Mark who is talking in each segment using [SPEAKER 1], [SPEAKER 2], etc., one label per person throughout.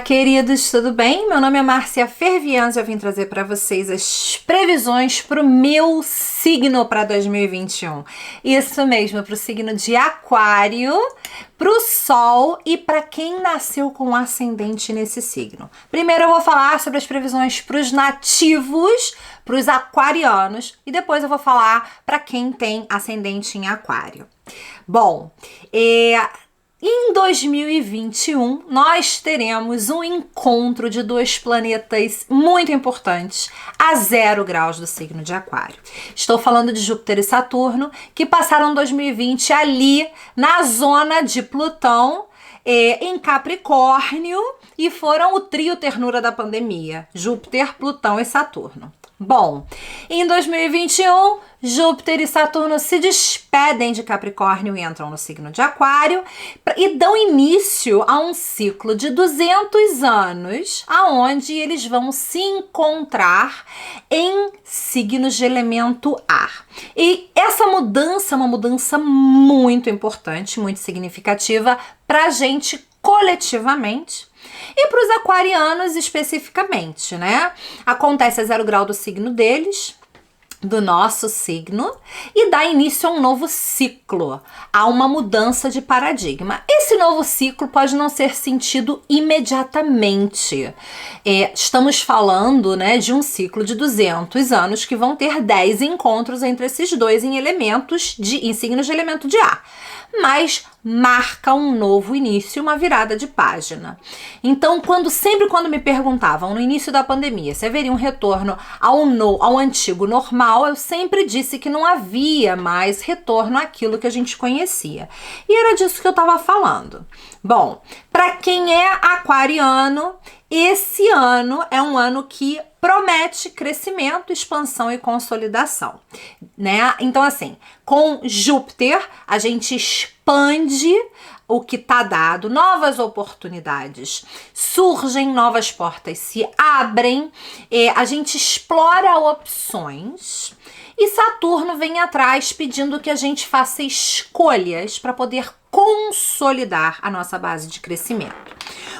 [SPEAKER 1] queridos, tudo bem? Meu nome é Márcia Fervianz e eu vim trazer para vocês as previsões para o meu signo para 2021. Isso mesmo, para o signo de Aquário, para o Sol e para quem nasceu com ascendente nesse signo. Primeiro eu vou falar sobre as previsões para os nativos, para os aquarianos, e depois eu vou falar para quem tem ascendente em Aquário. Bom, em 2021, nós teremos um encontro de dois planetas muito importantes a 0 graus do signo de Aquário. Estou falando de Júpiter e Saturno, que passaram 2020 ali na zona de Plutão, em Capricórnio, e foram o trio ternura da pandemia, Júpiter, Plutão e Saturno. Bom, em 2021, Júpiter e Saturno se despedem de Capricórnio e entram no signo de Aquário e dão início a um ciclo de 200 anos, aonde eles vão se encontrar em signos de elemento ar. E essa mudança é uma mudança muito importante, muito significativa para a gente coletivamente. E para os aquarianos especificamente, né? Acontece a 0 grau do signo deles, do nosso signo, e dá início a um novo ciclo, a uma mudança de paradigma. Esse novo ciclo pode não ser sentido imediatamente. Estamos falando, né, de um ciclo de 200 anos que vão ter 10 encontros entre esses dois em signos de elemento de ar. Mas marca um novo início, uma virada de página. Então, sempre quando me perguntavam no início da pandemia se haveria um retorno ao antigo normal, eu sempre disse que não havia mais retorno àquilo que a gente conhecia. E era disso que eu estava falando. Bom, para quem é aquariano, esse ano é um ano que promete crescimento, expansão e consolidação, né? Então, assim, com Júpiter, a gente expande o que está dado, novas oportunidades surgem, novas portas se abrem, a gente explora opções. E Saturno vem atrás pedindo que a gente faça escolhas para poder consolidar a nossa base de crescimento.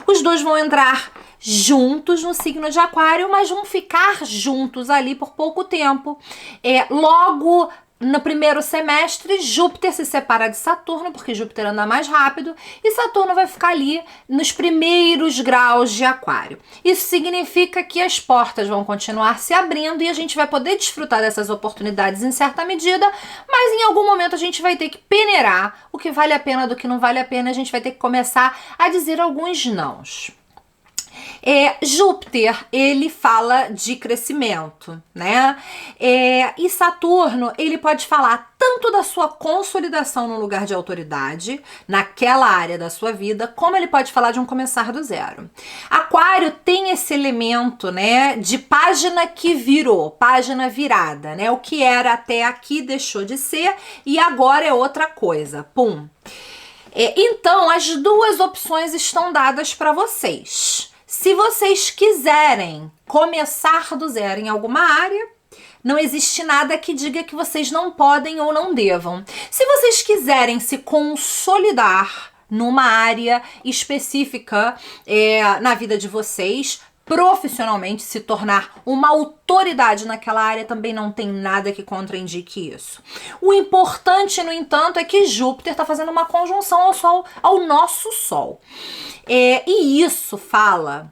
[SPEAKER 1] Os dois vão entrar juntos no signo de Aquário, mas vão ficar juntos ali por pouco tempo. Logo no primeiro semestre, Júpiter se separa de Saturno, porque Júpiter anda mais rápido, e Saturno vai ficar ali nos primeiros graus de Aquário. Isso significa que as portas vão continuar se abrindo e a gente vai poder desfrutar dessas oportunidades em certa medida, mas em algum momento a gente vai ter que peneirar o que vale a pena do que não vale a pena, a gente vai ter que começar a dizer alguns nãos. Júpiter, ele fala de crescimento, né? E Saturno, ele pode falar tanto da sua consolidação no lugar de autoridade, naquela área da sua vida, como ele pode falar de um começar do zero. Aquário tem esse elemento, né, de página que virou, página virada, né? O que era até aqui deixou de ser e agora é outra coisa. Pum! Então, as duas opções estão dadas para vocês. Se vocês quiserem começar do zero em alguma área, não existe nada que diga que vocês não podem ou não devam. Se vocês quiserem se consolidar numa área específica na vida de vocês, profissionalmente se tornar uma autoridade naquela área, também não tem nada que contraindique isso. O importante, no entanto, é que Júpiter está fazendo uma conjunção ao Sol, ao nosso Sol. E isso fala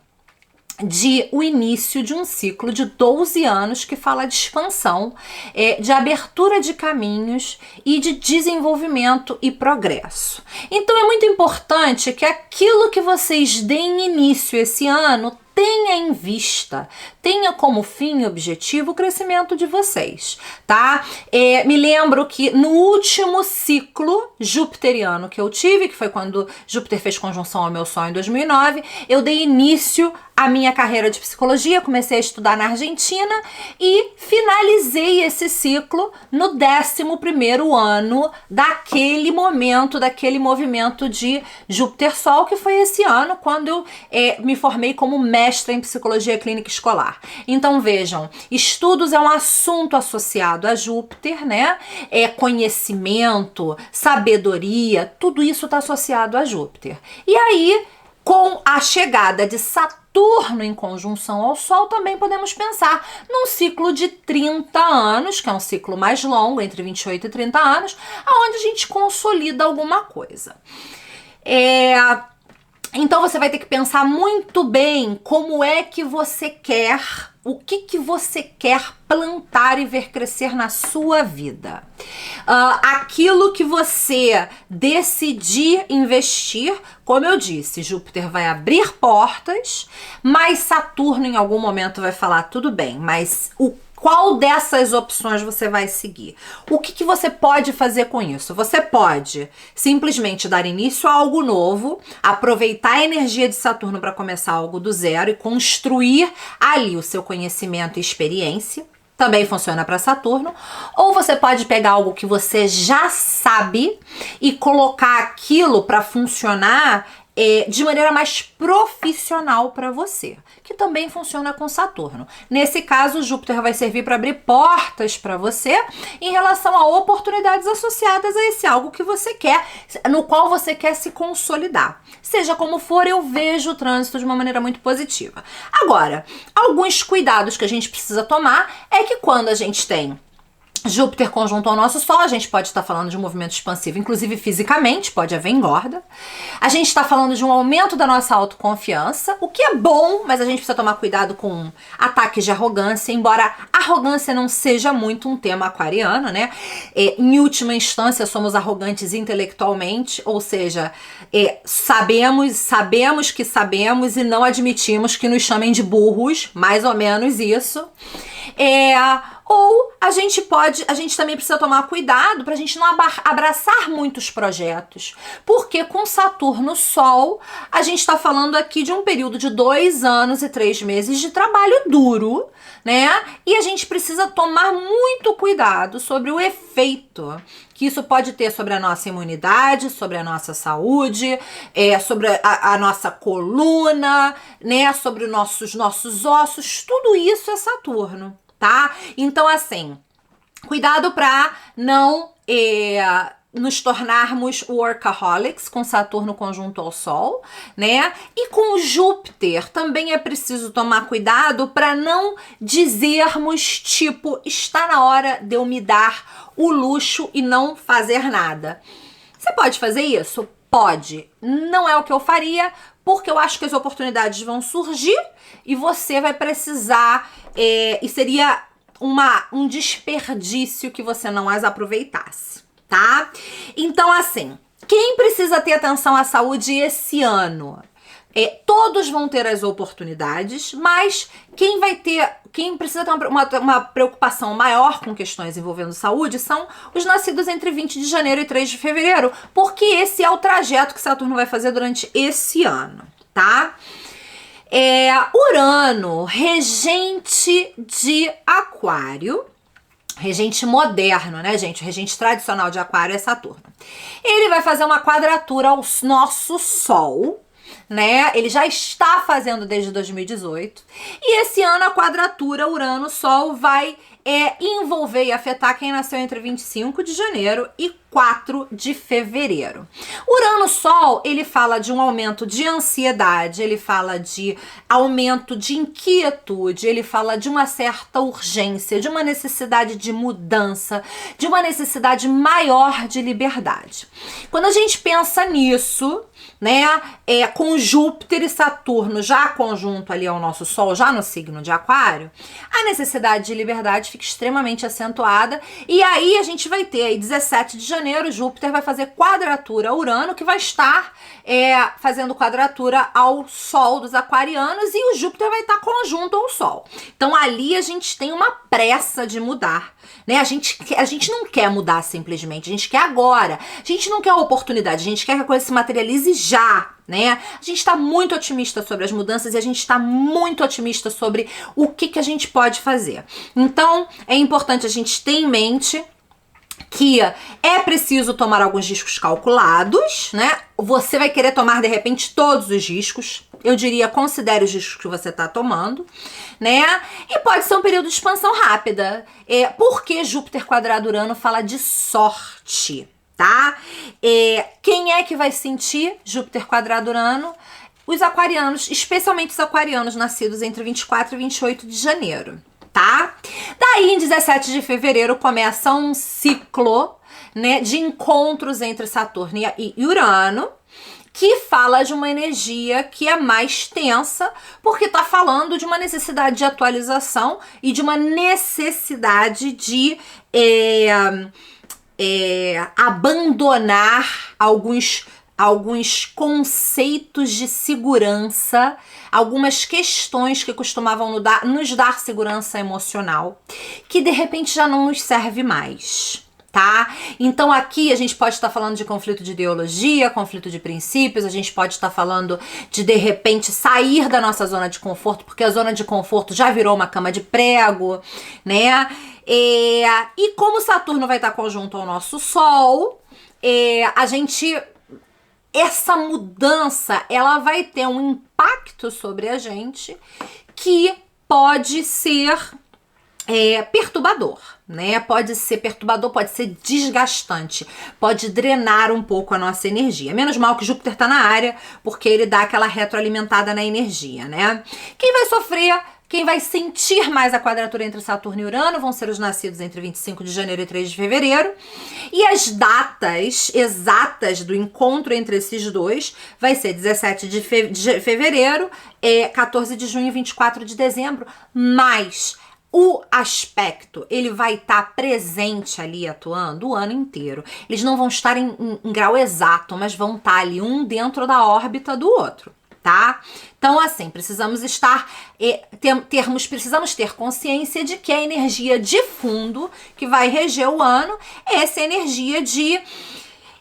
[SPEAKER 1] de o início de um ciclo de 12 anos que fala de expansão, de abertura de caminhos e de desenvolvimento e progresso. Então é muito importante que aquilo que vocês deem início esse ano tenha em vista, tenha como fim e objetivo o crescimento de vocês, tá? Me lembro que no último ciclo jupiteriano que eu tive, que foi quando Júpiter fez conjunção ao meu Sol em 2009, eu dei início à minha carreira de psicologia, comecei a estudar na Argentina e finalizei esse ciclo no 11º ano daquele momento, daquele movimento de Júpiter-Sol, que foi esse ano, quando eu me formei como mestra em psicologia clínica escolar. Então vejam, estudos é um assunto associado a Júpiter, né? Conhecimento, sabedoria, tudo isso está associado a Júpiter. E aí Com a chegada de Saturno em conjunção ao Sol, também podemos pensar num ciclo de 30 anos, que é um ciclo mais longo, entre 28 e 30 anos, onde a gente consolida alguma coisa. Então você vai ter que pensar muito bem como é que você quer, o que você quer plantar e ver crescer na sua vida. Aquilo que você decidir investir, como eu disse, Júpiter vai abrir portas, mas Saturno em algum momento vai falar, tudo bem, mas qual dessas opções você vai seguir? O que você pode fazer com isso? Você pode simplesmente dar início a algo novo, aproveitar a energia de Saturno para começar algo do zero e construir ali o seu conhecimento e experiência. Também funciona para Saturno. Ou você pode pegar algo que você já sabe e colocar aquilo para funcionar de maneira mais profissional para você, que também funciona com Saturno. Nesse caso, Júpiter vai servir para abrir portas para você em relação a oportunidades associadas a esse algo que você quer, no qual você quer se consolidar. Seja como for, eu vejo o trânsito de uma maneira muito positiva. Agora, alguns cuidados que a gente precisa tomar é que quando a gente tem Júpiter conjunto ao nosso Sol, a gente pode estar falando de um movimento expansivo, inclusive fisicamente, pode haver engorda. A gente está falando de um aumento da nossa autoconfiança, o que é bom, mas a gente precisa tomar cuidado com ataques de arrogância, embora arrogância não seja muito um tema aquariano, né? Em última instância, somos arrogantes intelectualmente, ou seja, sabemos que sabemos e não admitimos que nos chamem de burros, mais ou menos isso. Ou a gente também precisa tomar cuidado para a gente não abraçar muitos projetos, porque com Saturno Sol, a gente está falando aqui de um período de 2 anos e 3 meses de trabalho duro, né? E a gente precisa tomar muito cuidado sobre o efeito que isso pode ter sobre a nossa imunidade, sobre a nossa saúde, sobre a nossa coluna, né? Sobre os nossos ossos, tudo isso é Saturno. Tá? Então, assim, cuidado para não nos tornarmos workaholics com Saturno conjunto ao Sol, né? E com Júpiter também é preciso tomar cuidado para não dizermos, tipo, está na hora de eu me dar o luxo e não fazer nada. Você pode fazer isso? Pode. Não é o que eu faria, porque eu acho que as oportunidades vão surgir e você vai precisar, e seria um desperdício que você não as aproveitasse, tá? Então, assim, quem precisa ter atenção à saúde esse ano? Todos vão ter as oportunidades, mas quem precisa ter uma preocupação maior com questões envolvendo saúde são os nascidos entre 20 de janeiro e 3 de fevereiro, porque esse é o trajeto que Saturno vai fazer durante esse ano, tá? Urano, regente de Aquário, regente moderno, né, gente? O regente tradicional de Aquário é Saturno. Ele vai fazer uma quadratura ao nosso Sol, né? Ele já está fazendo desde 2018. E esse ano a quadratura Urano-Sol vai envolver e afetar quem nasceu entre 25 de janeiro e 4 de fevereiro. Urano-Sol, ele fala de um aumento de ansiedade, ele fala de aumento de inquietude, ele fala de uma certa urgência, de uma necessidade de mudança, de uma necessidade maior de liberdade. Quando a gente pensa nisso, né, com Júpiter e Saturno já conjunto ali ao nosso Sol, já no signo de Aquário, a necessidade de liberdade fica extremamente acentuada, e aí a gente vai ter aí 17 de janeiro, Júpiter vai fazer quadratura a Urano, que vai estar fazendo quadratura ao Sol dos aquarianos, e o Júpiter vai estar conjunto ao Sol. Então ali a gente tem uma pressa de mudar, né? A gente não quer mudar simplesmente, a gente quer agora, a gente não quer oportunidade, a gente quer que a coisa se materialize já, né? A gente está muito otimista sobre as mudanças e a gente está muito otimista sobre o que a gente pode fazer. Então, é importante a gente ter em mente que é preciso tomar alguns riscos calculados, né? Você vai querer tomar, de repente, todos os riscos. Eu diria, considere os riscos que você está tomando, né? E pode ser um período de expansão rápida. Porque Júpiter quadrado Urano fala de sorte, tá? Quem é que vai sentir Júpiter quadrado Urano? os aquarianos, especialmente os aquarianos nascidos entre 24 e 28 de janeiro, tá? Daí, em 17 de fevereiro, começa um ciclo, né, de encontros entre Saturno e Urano, que fala de uma energia que é mais tensa, porque tá falando de uma necessidade de atualização e de uma necessidade de abandonar alguns conceitos de segurança, algumas questões que costumavam nos dar segurança emocional, que de repente já não nos serve mais. Tá? Então aqui a gente pode estar falando de conflito de ideologia, conflito de princípios, a gente pode estar falando de repente sair da nossa zona de conforto, porque a zona de conforto já virou uma cama de prego, né? E como Saturno vai estar conjunto ao nosso Sol, essa mudança, ela vai ter um impacto sobre a gente que pode ser perturbador, né? Pode ser perturbador, pode ser desgastante, pode drenar um pouco a nossa energia. Menos mal que Júpiter tá na área, porque ele dá aquela retroalimentada na energia, né? Quem vai sofrer, quem vai sentir mais a quadratura entre Saturno e Urano vão ser os nascidos entre 25 de janeiro e 3 de fevereiro. E as datas exatas do encontro entre esses dois vai ser 17 de fevereiro, 14 de junho e 24 de dezembro, mas o aspecto, ele vai estar presente ali atuando o ano inteiro. Eles não vão estar em grau exato, mas vão estar ali um dentro da órbita do outro, tá? Então, assim, precisamos ter consciência de que a energia de fundo que vai reger o ano é essa energia de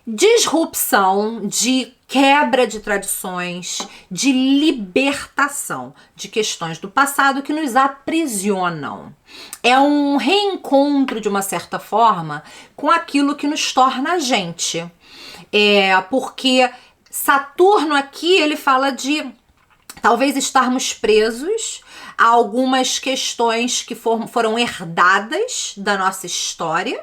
[SPEAKER 1] disrupção, de quebra de tradições, de libertação de questões do passado que nos aprisionam. É um reencontro, de uma certa forma, com aquilo que nos torna a gente. Porque Saturno aqui, ele fala de talvez estarmos presos a algumas questões que foram herdadas da nossa história.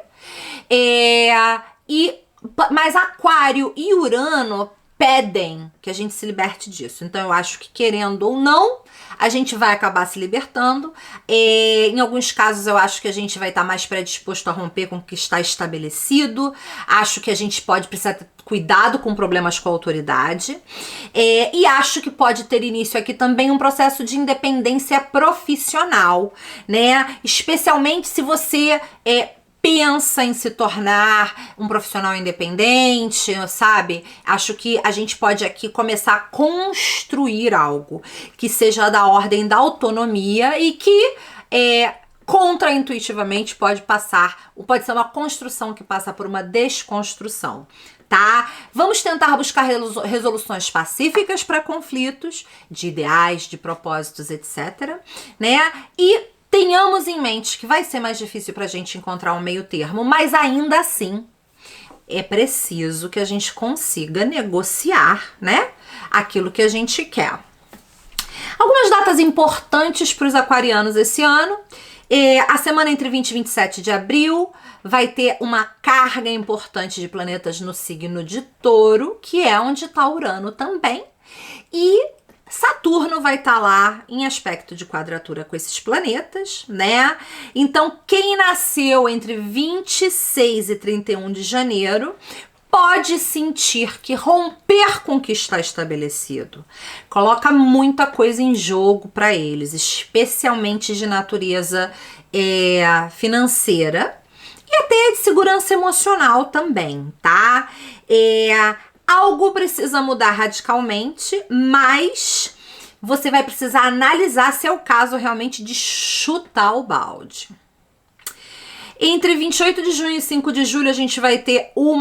[SPEAKER 1] Mas Aquário e Urano pedem que a gente se liberte disso. Então eu acho que, querendo ou não, a gente vai acabar se libertando. Em alguns casos eu acho que a gente vai estar mais predisposto a romper com o que está estabelecido. Acho que a gente pode precisar ter cuidado com problemas com a autoridade. E acho que pode ter início aqui também um processo de independência profissional, né? Especialmente se você pensa em se tornar um profissional independente, sabe? Acho que a gente pode aqui começar a construir algo que seja da ordem da autonomia e que contraintuitivamente pode ser uma construção que passa por uma desconstrução, tá? Vamos tentar buscar resoluções pacíficas para conflitos, de ideais, de propósitos, etc, né? E tenhamos em mente que vai ser mais difícil para a gente encontrar um meio termo, mas ainda assim é preciso que a gente consiga negociar, né, aquilo que a gente quer. Algumas datas importantes para os aquarianos esse ano. A semana entre 20 e 27 de abril vai ter uma carga importante de planetas no signo de Touro, que é onde está Urano também. E Saturno vai estar lá em aspecto de quadratura com esses planetas, né? Então, quem nasceu entre 26 e 31 de janeiro pode sentir que romper com o que está estabelecido coloca muita coisa em jogo para eles, especialmente de natureza financeira e até de segurança emocional também, tá? Algo precisa mudar radicalmente, mas você vai precisar analisar se é o caso realmente de chutar o balde. Entre 28 de junho e 5 de julho a gente vai ter um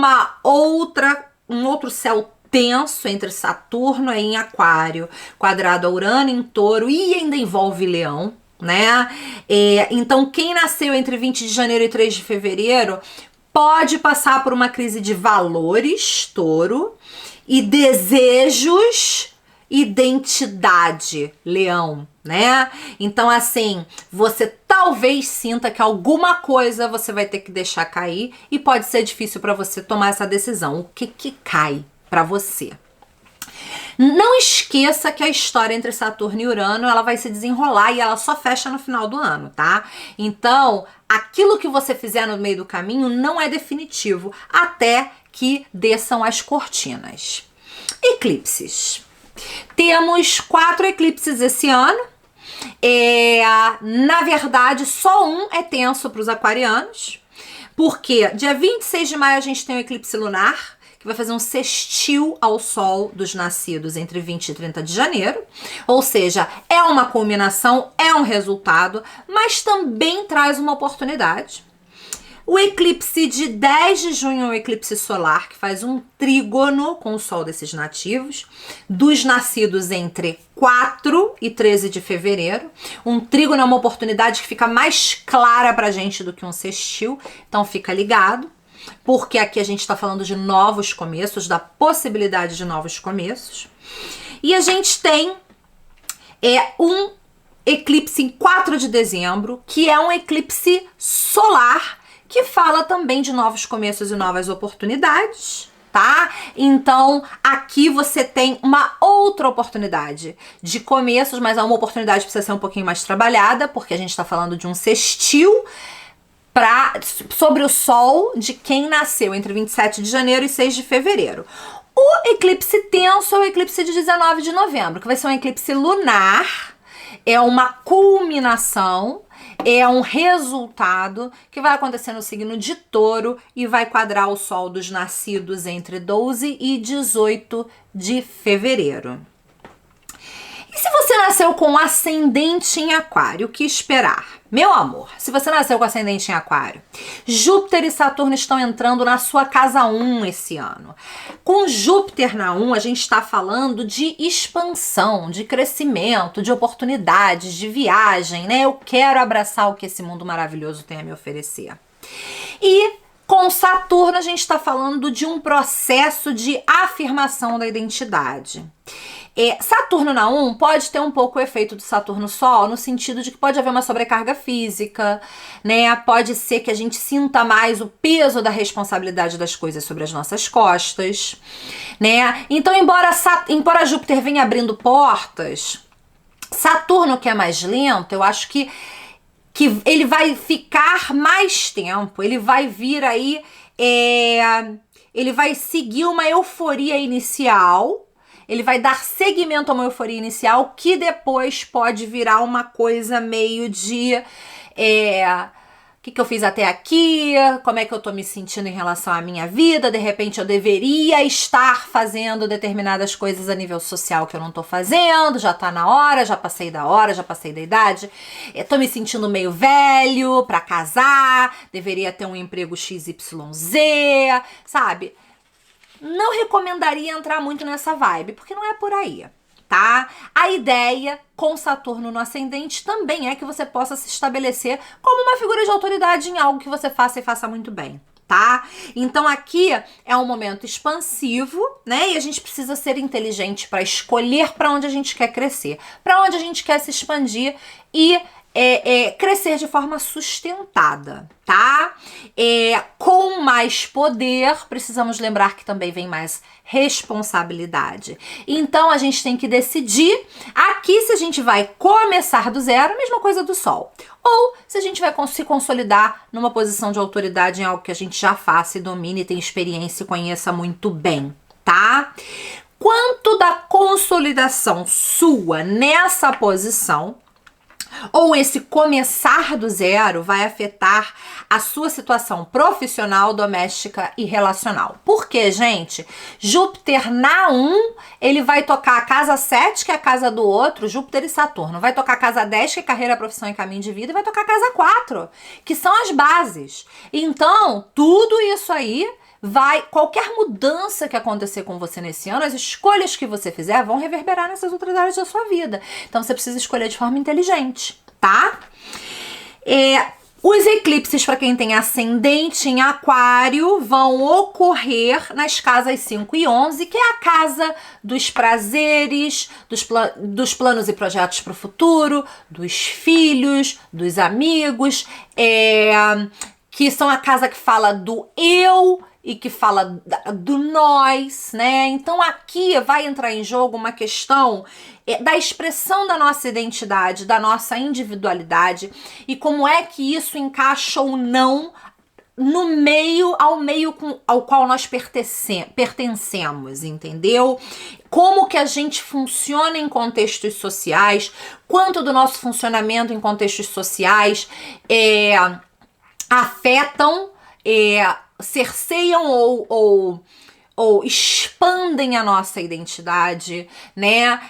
[SPEAKER 1] outro céu tenso entre Saturno em Aquário, quadrado a Urano em Touro e ainda envolve Leão, né? Então quem nasceu entre 20 de janeiro e 3 de fevereiro pode passar por uma crise de valores, Touro, e desejos, identidade, Leão, né? Então, assim, você talvez sinta que alguma coisa você vai ter que deixar cair e pode ser difícil para você tomar essa decisão. O que cai para você? Não esqueça que a história entre Saturno e Urano, ela vai se desenrolar e ela só fecha no final do ano, tá? Então, aquilo que você fizer no meio do caminho não é definitivo, até que desçam as cortinas. Eclipses. Temos 4 eclipses esse ano. Na verdade, só um é tenso para os aquarianos, porque dia 26 de maio a gente tem um eclipse lunar, que vai fazer um sextil ao Sol dos nascidos entre 20 e 30 de janeiro. Ou seja, é uma culminação, é um resultado, mas também traz uma oportunidade. O eclipse de 10 de junho é um eclipse solar, que faz um trígono com o Sol desses nativos, dos nascidos entre 4 e 13 de fevereiro. Um trígono é uma oportunidade que fica mais clara pra gente do que um sextil, então fica ligado. Porque aqui a gente está falando de novos começos, da possibilidade de novos começos. E a gente tem um eclipse em 4 de dezembro, que é um eclipse solar, que fala também de novos começos e novas oportunidades, tá? Então, aqui você tem uma outra oportunidade de começos, mas é uma oportunidade que precisa ser um pouquinho mais trabalhada, porque a gente está falando de um sextil sobre o Sol de quem nasceu entre 27 de janeiro e 6 de fevereiro. O eclipse tenso é o eclipse de 19 de novembro, que vai ser um eclipse lunar, é uma culminação, é um resultado que vai acontecer no signo de Touro e vai quadrar o Sol dos nascidos entre 12 e 18 de fevereiro. E se você nasceu com ascendente em Aquário, o que esperar? Meu amor, se você nasceu com ascendente em Aquário, Júpiter e Saturno estão entrando na sua casa 1 esse ano. Com Júpiter na 1, a gente está falando de expansão, de crescimento, de oportunidades, de viagem, né? Eu quero abraçar o que esse mundo maravilhoso tem a me oferecer. E com Saturno, a gente está falando de um processo de afirmação da identidade. Saturno na 1 pode ter um pouco o efeito do Saturno-Sol, no sentido de que pode haver uma sobrecarga física, né? Pode ser que a gente sinta mais o peso da responsabilidade das coisas sobre as nossas costas, né? Então, embora Júpiter venha abrindo portas, Saturno, que é mais lento, eu acho que ele vai ficar mais tempo, ele vai vir aí, ele vai seguir uma euforia inicial. Ele vai dar seguimento a uma euforia inicial que depois pode virar uma coisa meio de o que eu fiz até aqui, como é que eu tô me sentindo em relação à minha vida, de repente eu deveria estar fazendo determinadas coisas a nível social que eu não tô fazendo, já tá na hora, já passei da hora, já passei da idade, tô me sentindo meio velho pra casar, deveria ter um emprego XYZ, sabe? Não recomendaria entrar muito nessa vibe, porque não é por aí, tá? A ideia com Saturno no ascendente também é que você possa se estabelecer como uma figura de autoridade em algo que você faça e faça muito bem, tá? Então aqui é um momento expansivo, né? E a gente precisa ser inteligente para escolher para onde a gente quer crescer, para onde a gente quer se expandir e crescer de forma sustentada, tá? Com mais poder, precisamos lembrar que também vem mais responsabilidade. Então, a gente tem que decidir aqui se a gente vai começar do zero, a mesma coisa do Sol, ou se a gente vai se consolidar numa posição de autoridade em algo que a gente já faça e domine, tem experiência e conheça muito bem, tá? Quanto da consolidação sua nessa posição, ou esse começar do zero, vai afetar a sua situação profissional, doméstica e relacional. Por quê, gente? Júpiter na 1, ele vai tocar a casa 7, que é a casa do outro, Júpiter e Saturno. Vai tocar a casa 10, que é carreira, profissão e caminho de vida, e vai tocar a casa 4, que são as bases. Então, tudo isso aí qualquer mudança que acontecer com você nesse ano, as escolhas que você fizer vão reverberar nessas outras áreas da sua vida. Então você precisa escolher de forma inteligente, tá? Os eclipses, para quem tem ascendente em Aquário, vão ocorrer nas casas 5 e 11, que é a casa dos prazeres, dos planos e projetos para o futuro, dos filhos, dos amigos, que são a casa que fala do eu e que fala do nós, né? Então aqui vai entrar em jogo uma questão da expressão da nossa identidade, da nossa individualidade e como é que isso encaixa ou não no meio ao qual nós pertencemos, entendeu? Como que a gente funciona em contextos sociais, quanto do nosso funcionamento em contextos sociais afetam, cerceiam ou expandem a nossa identidade, né?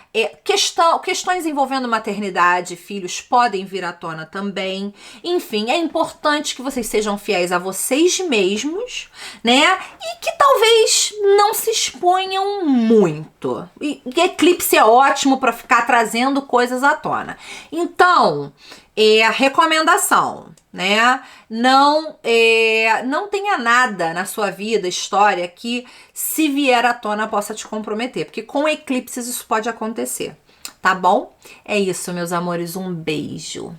[SPEAKER 1] Questões envolvendo maternidade, filhos podem vir à tona também. Enfim, é importante que vocês sejam fiéis a vocês mesmos, né? E que talvez não se exponham muito. E eclipse é ótimo para ficar trazendo coisas à tona. Então, recomendação, né? Não tenha nada na sua vida, história, que se vier à tona possa te comprometer, porque com eclipses isso pode acontecer, tá bom? É isso, meus amores, um beijo.